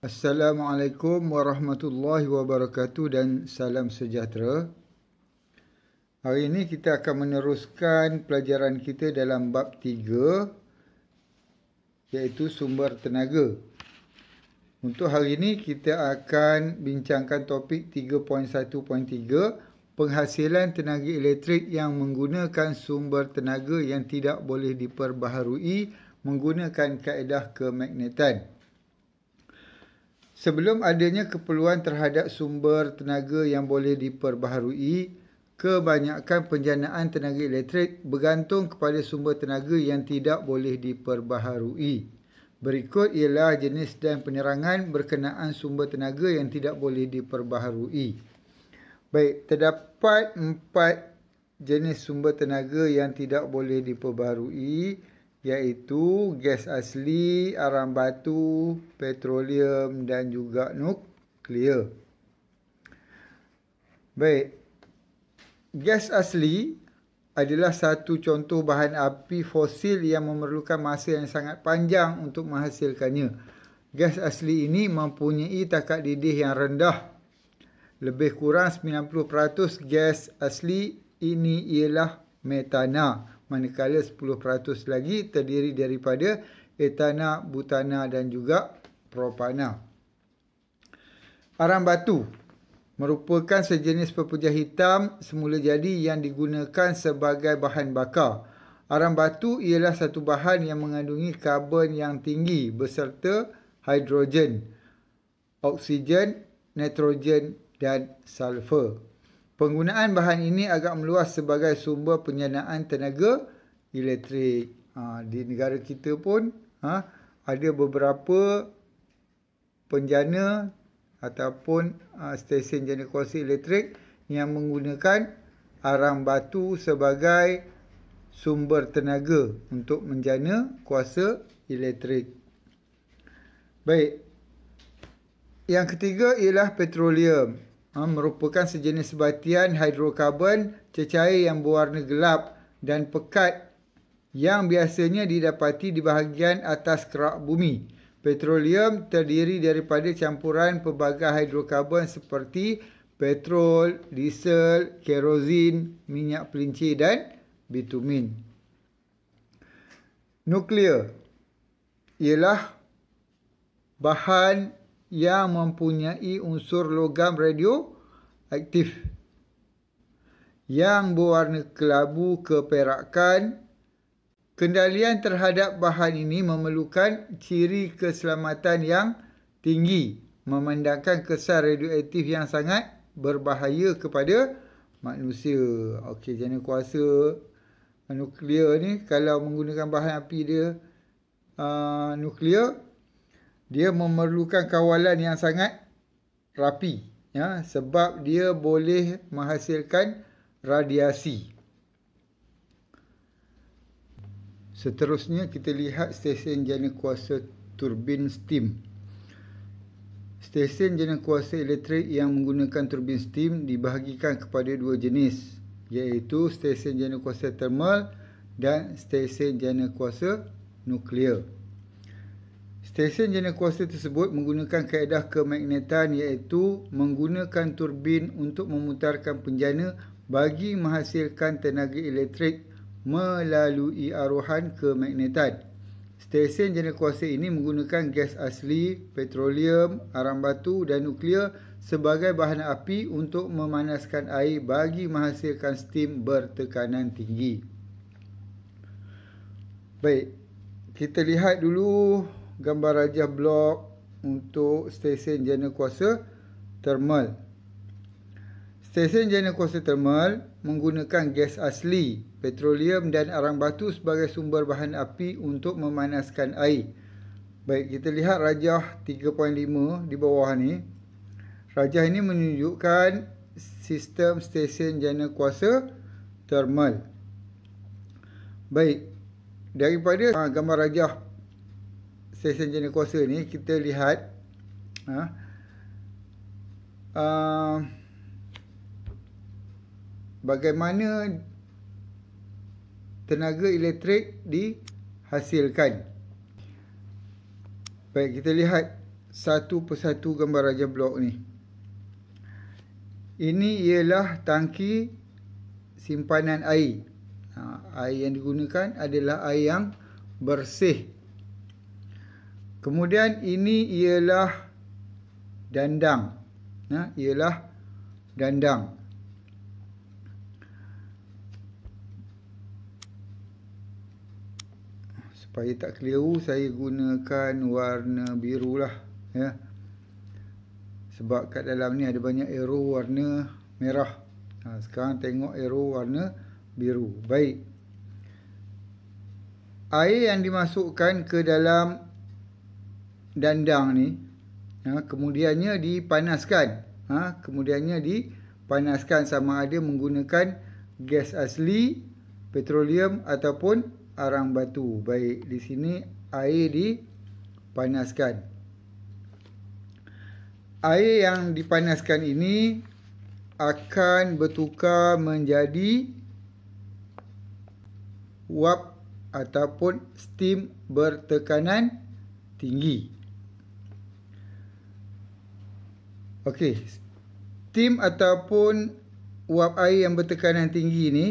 Assalamualaikum warahmatullahi wabarakatuh dan salam sejahtera. Hari ini kita akan meneruskan pelajaran kita dalam bab 3 iaitu sumber tenaga. Untuk hari ini kita akan bincangkan topik 3.1.3 penghasilan tenaga elektrik yang menggunakan sumber tenaga yang tidak boleh diperbaharui menggunakan kaedah kemagnetan. Sebelum adanya keperluan terhadap sumber tenaga yang boleh diperbaharui, kebanyakan penjanaan tenaga elektrik bergantung kepada sumber tenaga yang tidak boleh diperbaharui. Berikut ialah jenis dan penerangan berkenaan sumber tenaga yang tidak boleh diperbaharui. Baik, terdapat 4 jenis sumber tenaga yang tidak boleh diperbaharui, iaitu gas asli, arang batu, petroleum dan juga nuklear. Baik, gas asli adalah satu contoh bahan api fosil yang memerlukan masa yang sangat panjang untuk menghasilkannya. Gas asli ini mempunyai takat didih yang rendah. Lebih kurang 90% gas asli ini ialah metana, manakala 10% lagi terdiri daripada etana, butana dan juga propana. Arang batu merupakan sejenis pepuja hitam semula jadi yang digunakan sebagai bahan bakar. Arang batu ialah satu bahan yang mengandungi karbon yang tinggi beserta hidrogen, oksigen, nitrogen dan sulfur. Penggunaan bahan ini agak meluas sebagai sumber penjanaan tenaga elektrik. Di negara kita pun ada beberapa penjana ataupun stesen jana kuasa elektrik yang menggunakan arang batu sebagai sumber tenaga untuk menjana kuasa elektrik. Baik. Yang ketiga ialah petroleum. Merupakan sejenis sebatian hidrokarbon cecair yang berwarna gelap dan pekat yang biasanya didapati di bahagian atas kerak bumi. Petroleum terdiri daripada campuran pelbagai hidrokarbon seperti petrol, diesel, kerosin, minyak pelincir dan bitumen. Nuklear ialah bahan yang mempunyai unsur logam radioaktif yang berwarna kelabu keperakan. Kendalian terhadap bahan ini memerlukan ciri keselamatan yang tinggi, memandangkan kesan radioaktif yang sangat berbahaya kepada manusia. Okey, jana kuasa nuklear ni kalau menggunakan bahan api dia nuklear, dia memerlukan kawalan yang sangat rapi, sebab dia boleh menghasilkan radiasi. Seterusnya kita lihat stesen jana kuasa turbin steam. Stesen jana kuasa elektrik yang menggunakan turbin steam dibahagikan kepada dua jenis, iaitu stesen jana kuasa termal dan stesen jana kuasa nuklear. Stesen jana kuasa tersebut menggunakan kaedah kemagnetan, iaitu menggunakan turbin untuk memutarkan penjana bagi menghasilkan tenaga elektrik melalui aruhan kemagnetan. Stesen jana kuasa ini menggunakan gas asli, petroleum, arang batu dan nuklear sebagai bahan api untuk memanaskan air bagi menghasilkan steam bertekanan tinggi. Baik, kita lihat dulu gambar rajah blok untuk stesen jana kuasa termal. Stesen jana kuasa termal menggunakan gas asli, petroleum dan arang batu sebagai sumber bahan api untuk memanaskan air. Baik, kita lihat rajah 3.5 di bawah ni. Rajah ini menunjukkan sistem stesen jana kuasa termal. Baik, daripada gambar rajah stesen jana kuasa ni kita lihat bagaimana tenaga elektrik dihasilkan. Baik, kita lihat satu persatu gambar raja blok ni. Ini ialah tangki simpanan air. Air yang digunakan adalah air yang bersih. Kemudian ini ialah dandang. Ialah dandang. Supaya tak keliru, saya gunakan warna biru lah, ya. Sebab kat dalam ni ada banyak arrow warna merah. Sekarang tengok arrow warna biru. Baik. Air yang dimasukkan ke dalam dandang ni, kemudiannya dipanaskan. Kemudiannya dipanaskan sama ada menggunakan gas asli, petroleum ataupun arang batu. Baik, di sini air dipanaskan. Air yang dipanaskan ini akan bertukar menjadi uap ataupun steam bertekanan tinggi. Okey, steam ataupun uap air yang bertekanan tinggi ni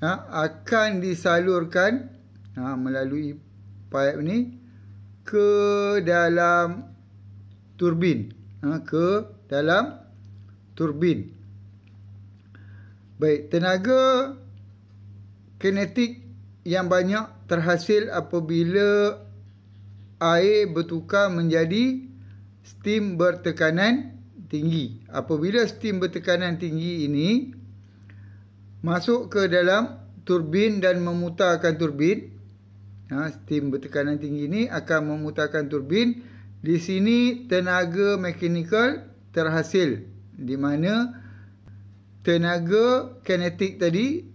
akan disalurkan melalui pipe ni ke dalam turbin. Ke dalam turbin. Baik, tenaga kinetik yang banyak terhasil apabila air bertukar menjadi steam bertekanan tinggi. Apabila steam bertekanan tinggi ini masuk ke dalam turbin dan memutarkan turbin, steam bertekanan tinggi ini akan memutarkan turbin. Di sini tenaga mekanikal terhasil, di mana tenaga kinetik tadi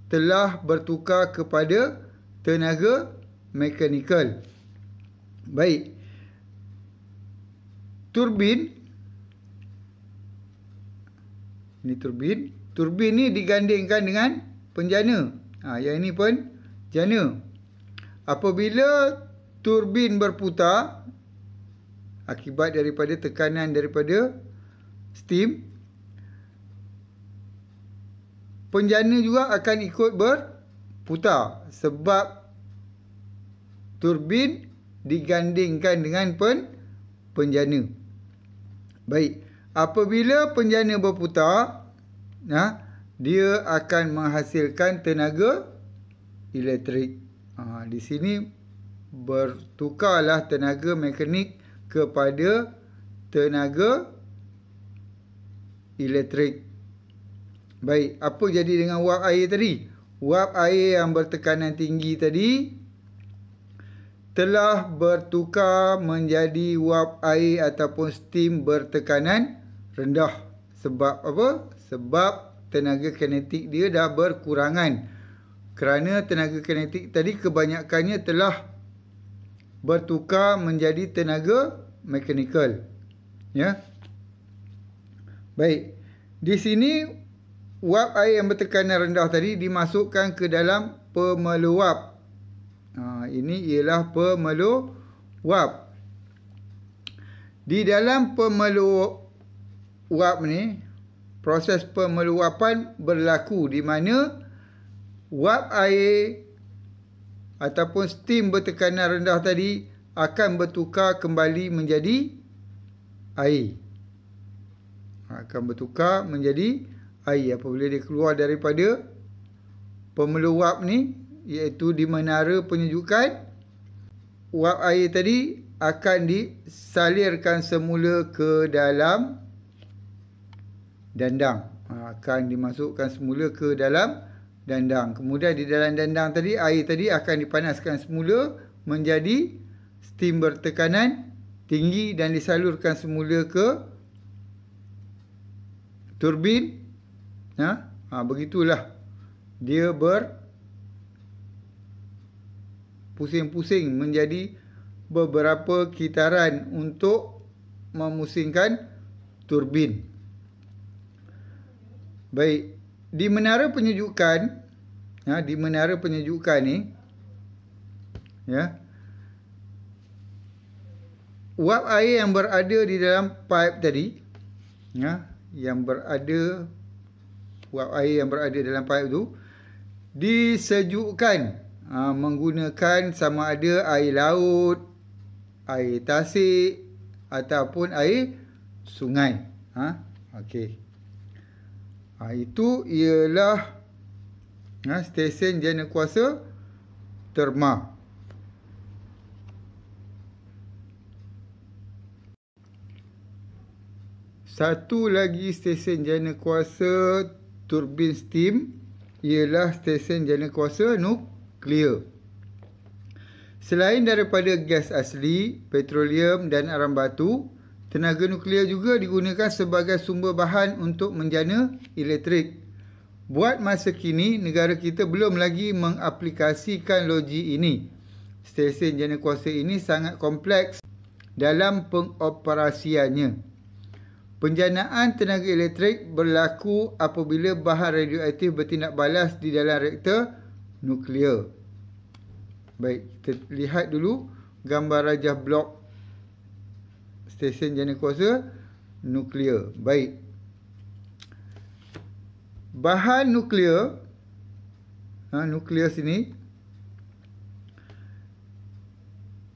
telah bertukar kepada tenaga mekanikal. Baik. Turbin. Ini turbin. Turbin ni digandingkan dengan penjana. Yang ini penjana. Apabila turbin berputar akibat daripada tekanan daripada steam, penjana juga akan ikut berputar sebab turbin digandingkan dengan penjana. Baik, apabila penjana berputar, dia akan menghasilkan tenaga elektrik. Di sini bertukarlah tenaga mekanik kepada tenaga elektrik. Baik, apa jadi dengan uap air tadi? Uap air yang bertekanan tinggi tadi telah bertukar menjadi uap air ataupun steam bertekanan rendah. Sebab apa? Sebab tenaga kinetik dia dah berkurangan. Kerana tenaga kinetik tadi kebanyakannya telah bertukar menjadi tenaga mekanikal. Ya. Baik. Di sini uap air yang bertekanan rendah tadi dimasukkan ke dalam pemeluap. Ini ialah pemeluap. Di dalam pemeluap ni, proses pemeluapan berlaku di mana uap air ataupun steam bertekanan rendah tadi akan bertukar kembali menjadi air. Akan bertukar menjadi air apabila dia keluar daripada pemeluap ni, iaitu di menara penyejukan. Uap air tadi akan disalirkan semula ke dalam dandang. Akan dimasukkan semula ke dalam dandang. Kemudian di dalam dandang tadi, air tadi akan dipanaskan semula menjadi steam bertekanan tinggi dan disalurkan semula ke turbin. Begitulah dia berpusing-pusing menjadi beberapa kitaran untuk memusingkan turbin. Baik. Di menara penyejukan, di menara penyejukan ni, Uap air yang berada di dalam pipe tadi, uap air yang berada dalam pipe tu disejukkan menggunakan sama ada air laut, air tasik ataupun air sungai. Okey. Itu ialah stesen jana kuasa terma. Satu lagi stesen jana kuasa turbin steam ialah stesen jana kuasa nuklear. Selain daripada gas asli, petroleum dan arang batu, tenaga nuklear juga digunakan sebagai sumber bahan untuk menjana elektrik. Buat masa kini, negara kita belum lagi mengaplikasikan logik ini. Stesen jana kuasa ini sangat kompleks dalam pengoperasiannya. Penjanaan tenaga elektrik berlaku apabila bahan radioaktif bertindak balas di dalam reaktor nuklear. Baik, kita lihat dulu gambar rajah blok stesen jana kuasa nuklear. Baik. Bahan nuklear, nuklear sini,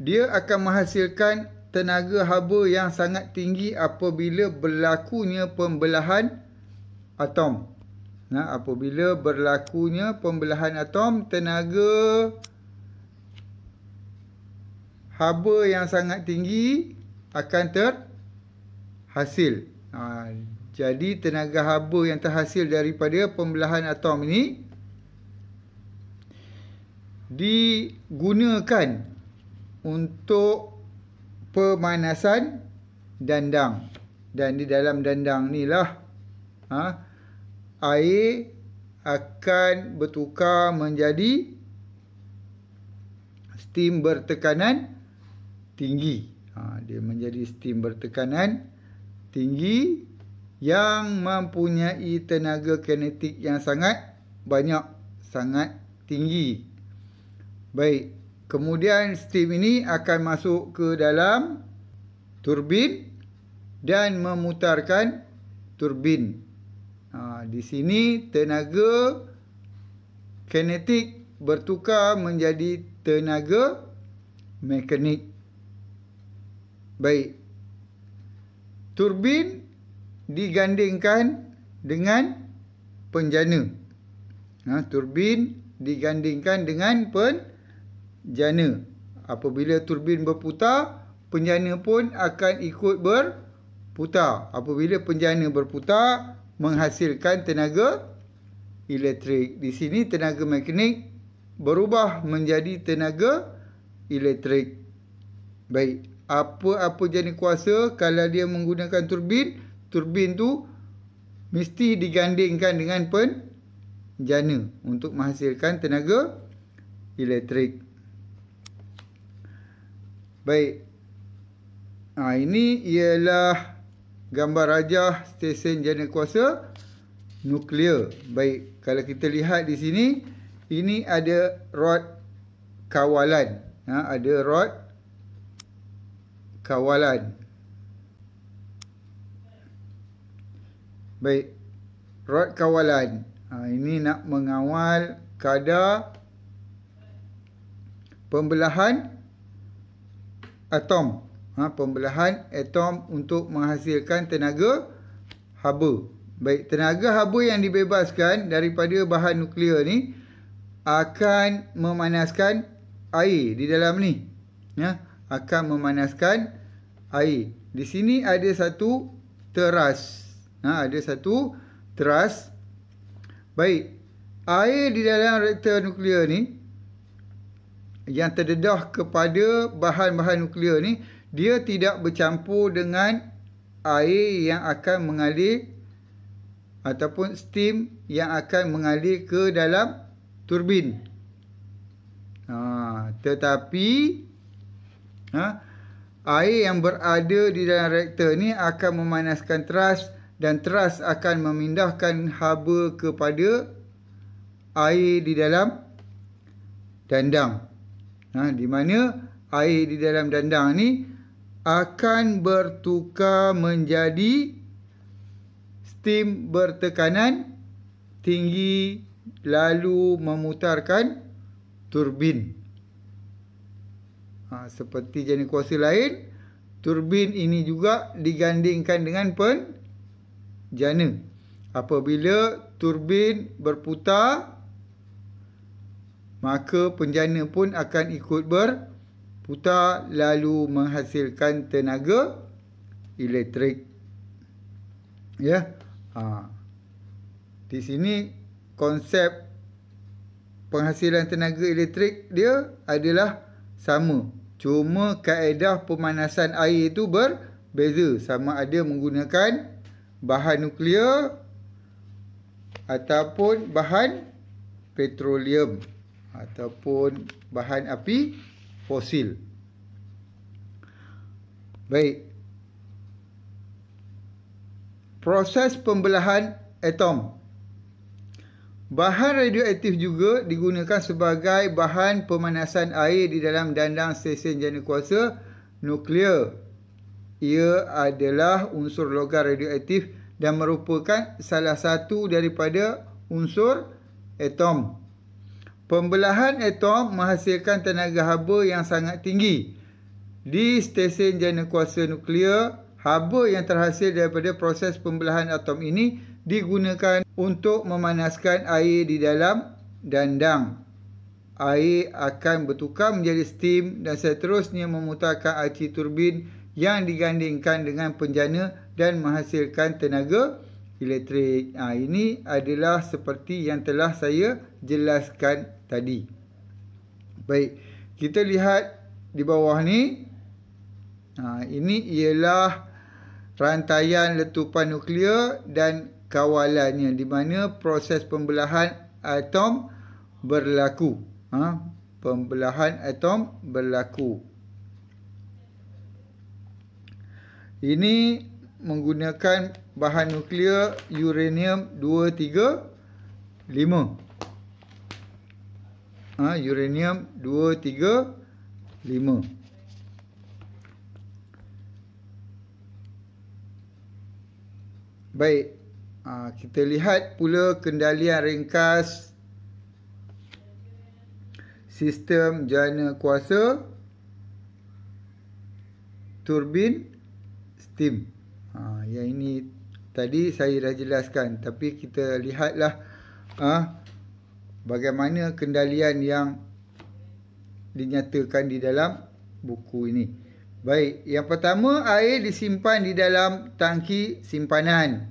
dia akan menghasilkan tenaga haba yang sangat tinggi apabila berlakunya pembelahan atom. Apabila berlakunya pembelahan atom, tenaga haba yang sangat tinggi akan terhasil. Jadi tenaga haba yang terhasil daripada pembelahan atom ini digunakan untuk pemanasan dandang. Dan di dalam dandang ni lah air akan bertukar menjadi steam bertekanan tinggi. Dia menjadi steam bertekanan tinggi yang mempunyai tenaga kinetik yang sangat banyak, sangat tinggi. Baik. Kemudian steam ini akan masuk ke dalam turbin dan memutarkan turbin. Di sini tenaga kinetik bertukar menjadi tenaga mekanik. Baik. Turbin digandingkan dengan penjana. Turbin digandingkan dengan penjana. Apabila turbin berputar, penjana pun akan ikut berputar. Apabila penjana berputar, menghasilkan tenaga elektrik. Di sini tenaga mekanik berubah menjadi tenaga elektrik. Baik, apa-apa jana kuasa kalau dia menggunakan turbin, turbin tu mesti digandingkan dengan penjana untuk menghasilkan tenaga elektrik. Baik. Ini ialah gambar rajah stesen jana kuasa nuklear. Baik, kalau kita lihat di sini, ini ada rod kawalan. Ada rod kawalan. Baik, rod kawalan. Ini nak mengawal kadar pembelahan atom. Pembelahan atom untuk menghasilkan tenaga haba. Baik, tenaga haba yang dibebaskan daripada bahan nuklear ni akan memanaskan air di dalam ni. Akan memanaskan air. Di sini ada satu teras. Ada satu teras. Baik, air di dalam reaktor nuklear ni yang terdedah kepada bahan-bahan nuklear ni, dia tidak bercampur dengan air yang akan mengalir ataupun steam yang akan mengalir ke dalam turbin. Tetapi air yang berada di dalam reaktor ni akan memanaskan teras dan teras akan memindahkan haba kepada air di dalam dandang. Di mana air di dalam dandang ni akan bertukar menjadi steam bertekanan tinggi lalu memutarkan turbin. Seperti jenis kuasa lain, turbin ini juga digandingkan dengan penjana. Apabila turbin berputar, maka penjana pun akan ikut berputar lalu menghasilkan tenaga elektrik. Ya. Di sini konsep penghasilan tenaga elektrik dia adalah sama. Cuma kaedah pemanasan air itu berbeza. Sama ada menggunakan bahan nuklear ataupun bahan petroleum ataupun bahan api fosil. Baik. Proses pembelahan atom. Bahan radioaktif juga digunakan sebagai bahan pemanasan air di dalam dandang stesen jana kuasa nuklear. Ia adalah unsur logam radioaktif dan merupakan salah satu daripada unsur atom. Pembelahan atom menghasilkan tenaga haba yang sangat tinggi. Di stesen jana kuasa nuklear, haba yang terhasil daripada proses pembelahan atom ini digunakan untuk memanaskan air di dalam dandang. Air akan bertukar menjadi steam dan seterusnya memutarkan arci turbin yang digandingkan dengan penjana dan menghasilkan tenaga elektrik. Ini adalah seperti yang telah saya jelaskan tadi. Baik, kita lihat di bawah ni. Ini ialah rantaian letupan nuklear dan kawalannya, di mana proses pembelahan atom berlaku. Pembelahan atom berlaku. Ini menggunakan bahan nuklear uranium 235. Uranium 235. Baik, kita lihat pula kendalian ringkas sistem jana kuasa turbin steam. Yang ini tadi saya dah jelaskan, tapi kita lihatlah bagaimana kendalian yang dinyatakan di dalam buku ini. Baik, yang pertama, air disimpan di dalam tangki simpanan.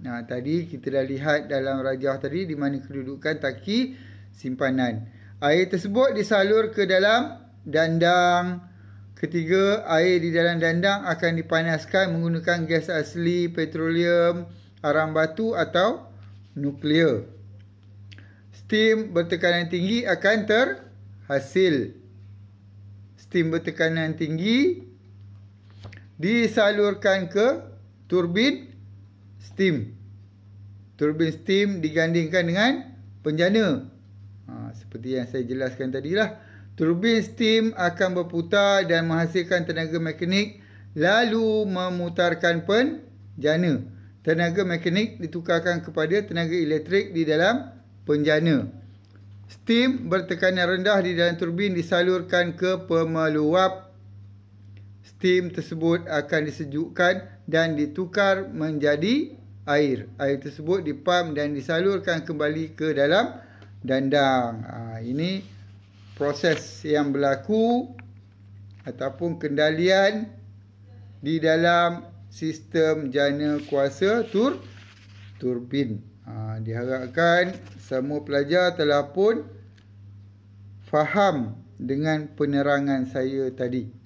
Tadi kita dah lihat dalam rajah tadi di mana kedudukan tangki simpanan. Air tersebut disalur ke dalam dandang. Ketiga, air di dalam dandang akan dipanaskan menggunakan gas asli, petroleum, arang batu atau nuklear. Steam bertekanan tinggi akan terhasil. Steam bertekanan tinggi disalurkan ke turbin steam. Turbin steam digandingkan dengan penjana. Seperti yang saya jelaskan tadilah. Turbin steam akan berputar dan menghasilkan tenaga mekanik lalu memutarkan penjana. Tenaga mekanik ditukarkan kepada tenaga elektrik di dalam penjana. Steam bertekanan rendah di dalam turbin disalurkan ke pemeluap. Steam tersebut akan disejukkan dan ditukar menjadi air. Air tersebut dipam dan disalurkan kembali ke dalam dandang. Ini proses yang berlaku ataupun kendalian di dalam sistem jana kuasa turbin. Diharapkan semua pelajar telah pun faham dengan penerangan saya tadi.